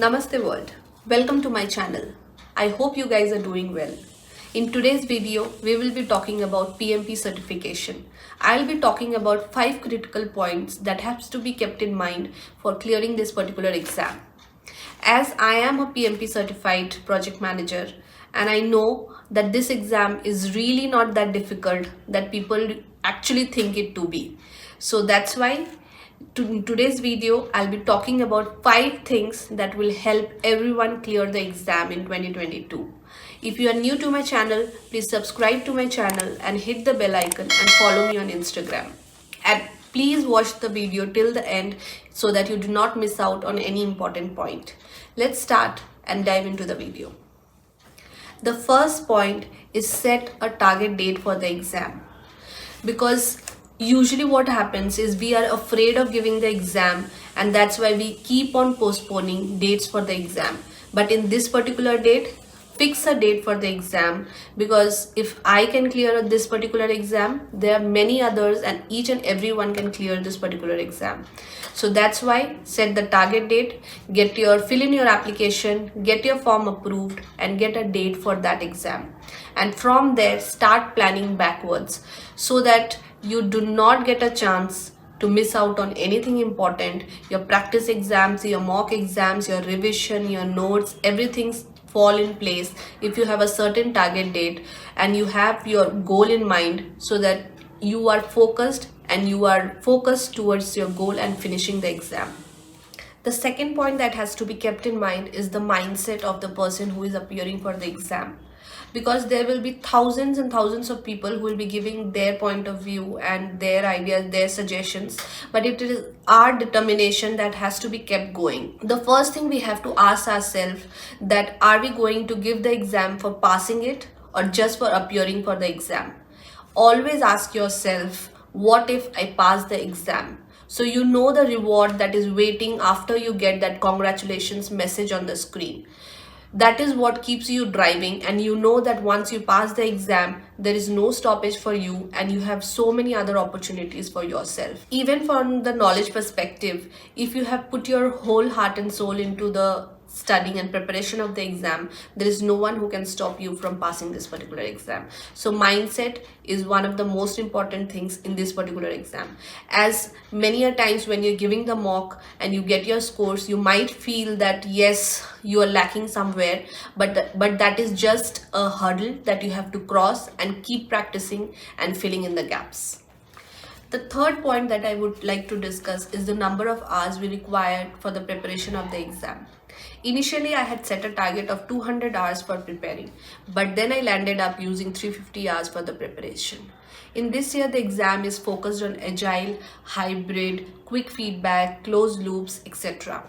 Namaste world. Welcome to my channel. I hope you guys are doing well. In today's video, we will be talking about PMP certification. I'll be talking about 5 critical points that has to be kept in mind for clearing this particular exam. As I am a PMP certified project manager and I know that this exam is really not that difficult that people actually think it to be. So that's why in today's video, I'll be talking about 5 things that will help everyone clear the exam in 2022. If you are new to my channel, please subscribe to my channel and hit the bell icon and follow me on Instagram. And please watch the video till the end so that you do not miss out on any important point. Let's start and dive into the video. The first point is set a target date for the exam, because usually what happens is we are afraid of giving the exam, and that's why we keep on postponing dates for the exam. But in this particular date, fix a date for the exam, because if I can clear this particular exam, there are many others and each and everyone can clear this particular exam. So that's why set the target date, fill in your application, get your form approved and get a date for that exam. And from there start planning backwards so that you do not get a chance to miss out on anything important. Your practice exams, your mock exams, your revision, your notes, everything fall in place if you have a certain target date and you have your goal in mind, so that you are focused towards your goal and finishing the exam. The second point that has to be kept in mind is the mindset of the person who is appearing for the exam, because there will be thousands and thousands of people who will be giving their point of view and their ideas, their suggestions, but it is our determination that has to be kept going. The first thing we have to ask ourselves, that are we going to give the exam for passing it or just for appearing for the exam? Always ask yourself, what if I pass the exam? So you know the reward that is waiting after you get that congratulations message on the screen. That is what keeps you driving, and you know that once you pass the exam, there is no stoppage for you and you have so many other opportunities for yourself. Even from the knowledge perspective, if you have put your whole heart and soul into the studying and preparation of the exam, there is no one who can stop you from passing this particular exam. So mindset is one of the most important things in this particular exam, as many a times when you're giving the mock and you get your scores, you might feel that yes, you are lacking somewhere, but that is just a hurdle that you have to cross and keep practicing and filling in the gaps. The third point that I would like to discuss is the number of hours we require for the preparation of the exam. Initially, I had set a target of 200 hours for preparing, but then I landed up using 350 hours for the preparation. In this year, the exam is focused on agile, hybrid, quick feedback, closed loops, etc.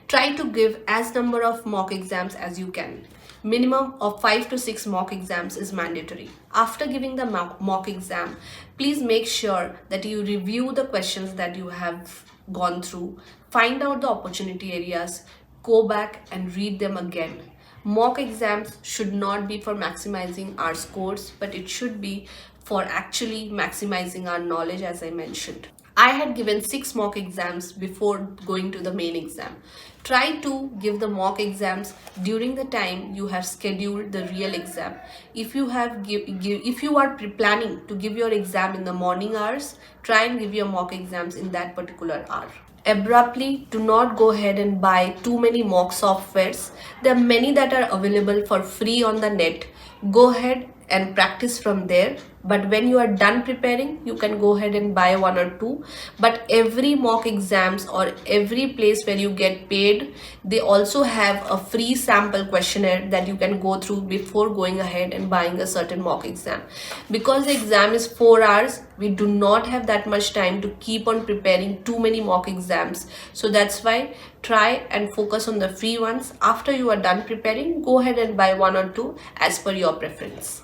Try to give as number of mock exams as you can. Minimum of 5 to 6 mock exams is mandatory. After giving the mock exam, please make sure that you review the questions that you have gone through, find out the opportunity areas, go back and read them again. Mock exams should not be for maximizing our scores, but it should be for actually maximizing our knowledge, as I mentioned. I had given 6 mock exams before going to the main exam. Try to give the mock exams during the time you have scheduled the real exam. If you are planning to give your exam in the morning hours, try and give your mock exams in that particular hour. Abruptly, do not go ahead and buy too many mock softwares. There are many that are available for free on the net. Go ahead and practice from there, but when you are done preparing, you can go ahead and buy 1 or 2. But every mock exams or every place where you get paid, they also have a free sample questionnaire that you can go through before going ahead and buying a certain mock exam. Because the exam is 4 hours, we do not have that much time to keep on preparing too many mock exams. So that's why try and focus on the free ones. After you are done preparing, go ahead and buy 1 or 2 as per your preference.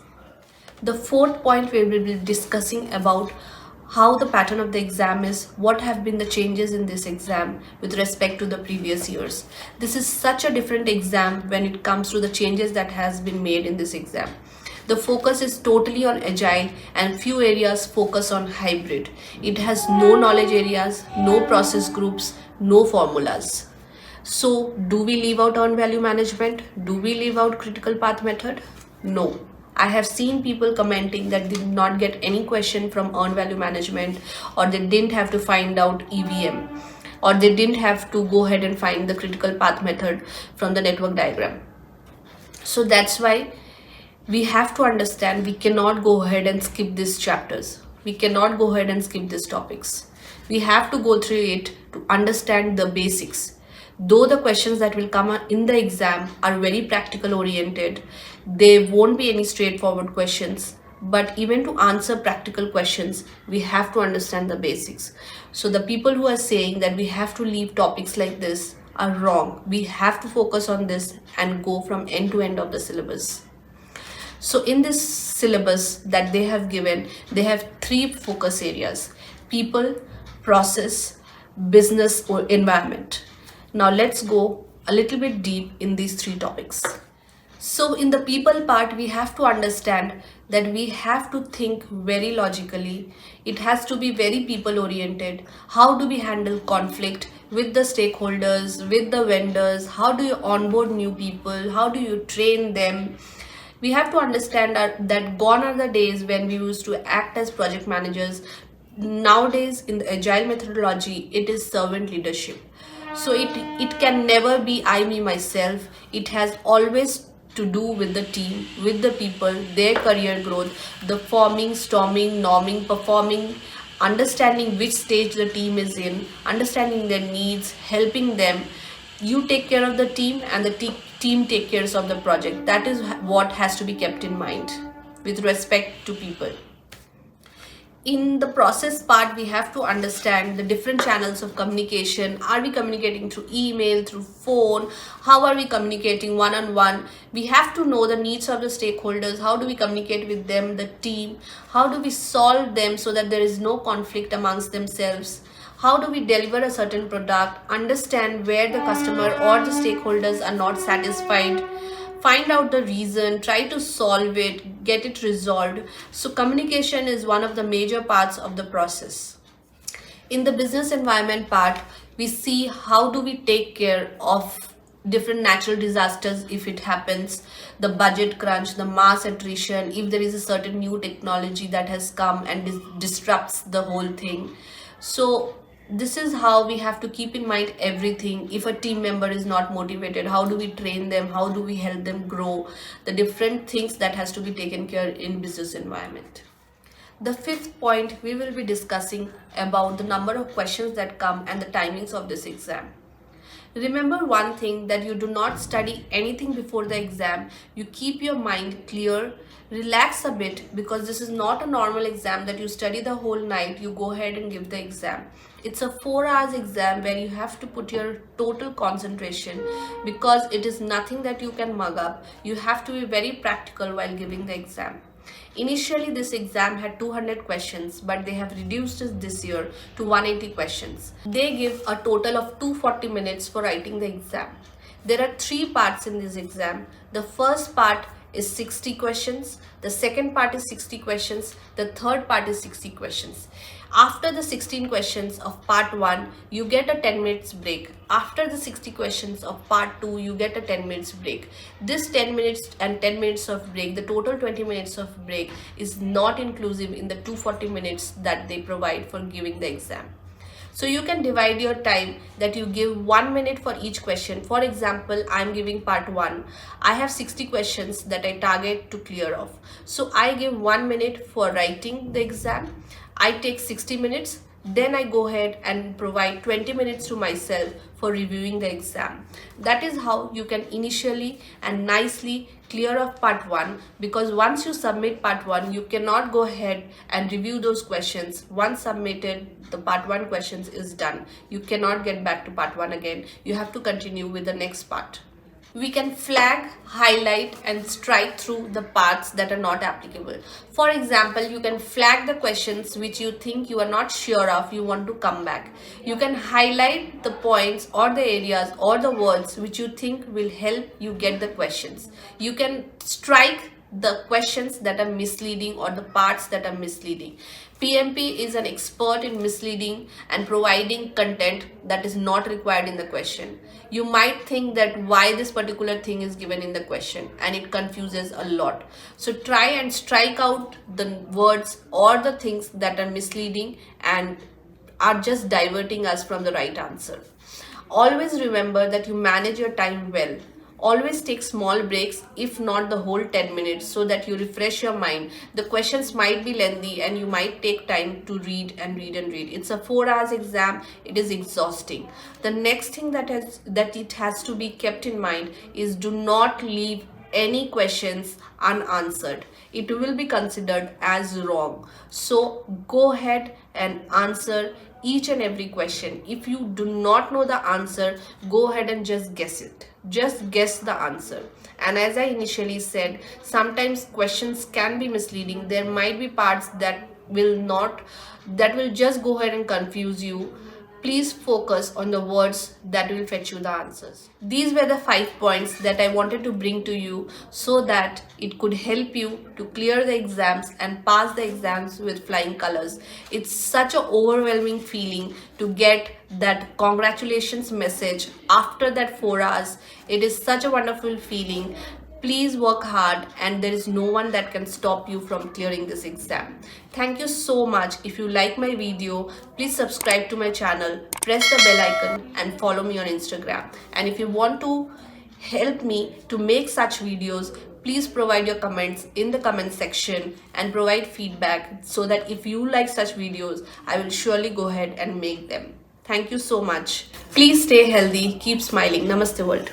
The fourth point, we will be discussing about how the pattern of the exam is, what have been the changes in this exam with respect to the previous years. This is such a different exam when it comes to the changes that has been made in this exam. The focus is totally on agile and few areas focus on hybrid. It has no knowledge areas, no process groups, no formulas. So do we leave out earned value management? Do we leave out critical path method? No. I have seen people commenting that they did not get any question from earned value management, or they didn't have to find out EVM, or they didn't have to go ahead and find the critical path method from the network diagram. So that's why we have to understand we cannot go ahead and skip these chapters. We cannot go ahead and skip these topics. We have to go through it to understand the basics. Though the questions that will come in the exam are very practical oriented, there won't be any straightforward questions. But even to answer practical questions, we have to understand the basics. So the people who are saying that we have to leave topics like this are wrong. We have to focus on this and go from end to end of the syllabus. So in this syllabus that they have given, they have 3 focus areas: people, process, business, or environment. Now let's go a little bit deep in these 3 topics. So in the people part, we have to understand that we have to think very logically. It has to be very people oriented. How do we handle conflict with the stakeholders, with the vendors? How do you onboard new people? How do you train them? We have to understand that gone are the days when we used to act as project managers. Nowadays, in the agile methodology, it is servant leadership. So it can never be I, me, myself. It has always to do with the team, with the people, their career growth, the forming, storming, norming, performing, understanding which stage the team is in, understanding their needs, helping them. You take care of the team, and the team take care of the project. That is what has to be kept in mind with respect to people. In the process part, we have to understand the different channels of communication. Are we communicating through email, through phone? How are we communicating one-on-one? We have to know the needs of the stakeholders. How do we communicate with them, the team? How do we solve them so that there is no conflict amongst themselves? How do we deliver a certain product? Understand where the customer or the stakeholders are not satisfied. Find out the reason, try to solve it, get it resolved. So communication is one of the major parts of the process. In the business environment part, we see how do we take care of different natural disasters if it happens, the budget crunch, the mass attrition, if there is a certain new technology that has come and disrupts the whole thing. So this is how we have to keep in mind everything. If a team member is not motivated, how do we train them? How do we help them grow? The different things that has to be taken care in business environment. The 5th point, we will be discussing about the number of questions that come and the timings of this exam. Remember one thing, that you do not study anything before the exam. You keep your mind clear, relax a bit, because this is not a normal exam that you study the whole night, you go ahead and give the exam. It's a 4 hours exam where you have to put your total concentration, because it is nothing that you can mug up. You have to be very practical while giving the exam. Initially, this exam had 200 questions, but they have reduced it this year to 180 questions. They give a total of 240 minutes for writing the exam. There are 3 parts in this exam. The first part is 60 questions, the second part is 60 questions, the third part is 60 questions. After the 16 questions of part 1, you get a 10 minutes break. After the 60 questions of part 2, you get a 10 minutes break. This 10 minutes and 10 minutes of break, the total 20 minutes of break, is not inclusive in the 240 minutes that they provide for giving the exam. So you can divide your time, that you give 1 minute for each question. For example, I am giving part 1. I have 60 questions that I target to clear off. So I give 1 minute for writing the exam. I take 60 minutes. Then I go ahead and provide 20 minutes to myself for reviewing the exam. That is how you can initially and nicely clear off part 1, because once you submit part 1, you cannot go ahead and review those questions. Once submitted, the part 1 questions is done. You cannot get back to part 1 again. You have to continue with the next part. We can flag, highlight and strike through the parts that are not applicable. For example, you can flag the questions which you think you are not sure of, you want to come back. You can highlight the points or the areas or the words which you think will help you get the questions. You can strike the questions that are misleading or the parts that are misleading. PMP is an expert in misleading and providing content that is not required in the question. You might think that why this particular thing is given in the question, and it confuses a lot. So try and strike out the words or the things that are misleading and are just diverting us from the right answer. Always remember that you manage your time well. Always take small breaks, if not the whole 10 minutes, so that you refresh your mind. The questions might be lengthy and you might take time to read and read and read. It's a 4 hours exam. It is exhausting. The next thing that it has to be kept in mind is do not leave any questions unanswered. It will be considered as wrong. So go ahead and answer each and every question. If you do not know the answer, go ahead and just guess it. Just guess the answer. And as I initially said, sometimes questions can be misleading. There might be parts that will just go ahead and confuse you. Please focus on the words that will fetch you the answers. These were the 5 points that I wanted to bring to you so that it could help you to clear the exams and pass the exams with flying colors. It's such an overwhelming feeling to get that congratulations message after that 4 hours. It is such a wonderful feeling. Please work hard, and there is no one that can stop you from clearing this exam. Thank you so much. If you like my video, please subscribe to my channel, press the bell icon and follow me on Instagram. And if you want to help me to make such videos, please provide your comments in the comment section and provide feedback so that if you like such videos, I will surely go ahead and make them. Thank you so much. Please stay healthy, keep smiling. Namaste world.